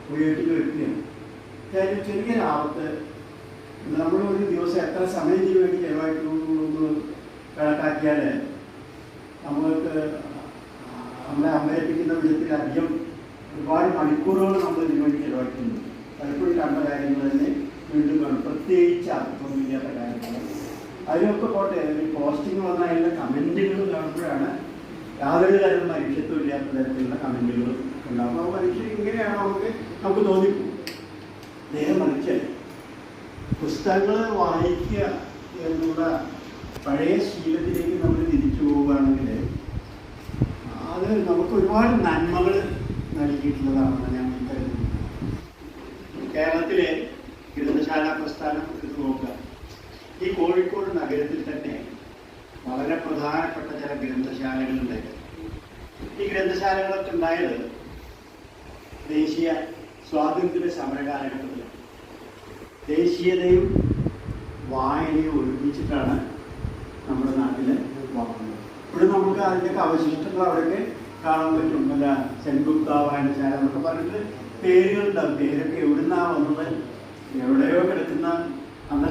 ഉപയോഗിക്കുന്ന വ്യക്തിയാണ്. അതായത് ചെറിയ ലാഭത്ത് നമ്മളൊരു ദിവസം എത്ര സമയം ഇതിനു വേണ്ടി ചിലവായിട്ടുള്ളൂ കണക്കാക്കിയാൽ നമ്മൾക്ക് നമ്മളെ അമ്പരപ്പിക്കുന്ന വിധത്തിലധികം ഒരുപാട് മണിക്കൂറുകൾ നമ്മൾ ഇതിനു വേണ്ടി ചിലവാക്കിയിട്ടുണ്ട്. പലപ്പോഴും കണ്ട കാര്യങ്ങൾ തന്നെ വീണ്ടും കാണും, പ്രത്യേകിച്ച് അർത്ഥമൊന്നുമില്ലാത്ത കാര്യങ്ങൾ. അതിനൊക്കെ പോട്ടെ, ഈ പോസ്റ്റിംഗ് വന്ന അതിൻ്റെ കമൻറ്റുകൾ കാണുമ്പോഴാണ് യാതൊരു തരം മനുഷ്യത്വം ഇല്ലാത്ത തരത്തിലുള്ള കമൻറ്റുകൾ ഉണ്ടാകും. അപ്പോൾ മനുഷ്യർ ഇങ്ങനെയാണ് നമുക്ക് തോന്നിപ്പോകും. നേരെ മറിച്ച് പുസ്തകങ്ങൾ വായിക്കുക എന്നുള്ള പഴയ ശീലത്തിലേക്ക് നമ്മൾ തിരിച്ചു പോവുകയാണെങ്കിൽ അത് നമുക്ക് ഒരുപാട് നന്മകൾ നൽകിയിട്ടുള്ളതാണെന്ന് ഞാൻ കരുതുന്നു. കേരളത്തിലെ ഗ്രന്ഥശാല പ്രസ്ഥാനം എടുത്തു നോക്കുക. ഈ കോഴിക്കോട് നഗരത്തിൽ തന്നെ വളരെ പ്രധാനപ്പെട്ട ചില ഗ്രന്ഥശാലകളുണ്ട്. ഈ ഗ്രന്ഥശാലകളൊക്കെ ഉണ്ടായത് ദേശീയ സ്വാതന്ത്ര്യ സമര കാലഘട്ടത്തിൽ ദേശീയതയും വായനയും ഒരുമിച്ചിട്ടാണ് നമ്മുടെ നാട്ടിൽ വന്നത്. ഇവിടെ നമുക്ക് അതിൻ്റെയൊക്കെ അവശിഷ്ടങ്ങൾ അവിടെയൊക്കെ കാണാൻ പറ്റും. അല്ല, സെൻഗുപ്ത വായനശാല എന്നൊക്കെ പറഞ്ഞിട്ട് പേരുകളുണ്ടാകും. പേരൊക്കെ എവിടുന്നാണ് വന്നത്, എവിടെയോ കിടക്കുന്ന അന്ന്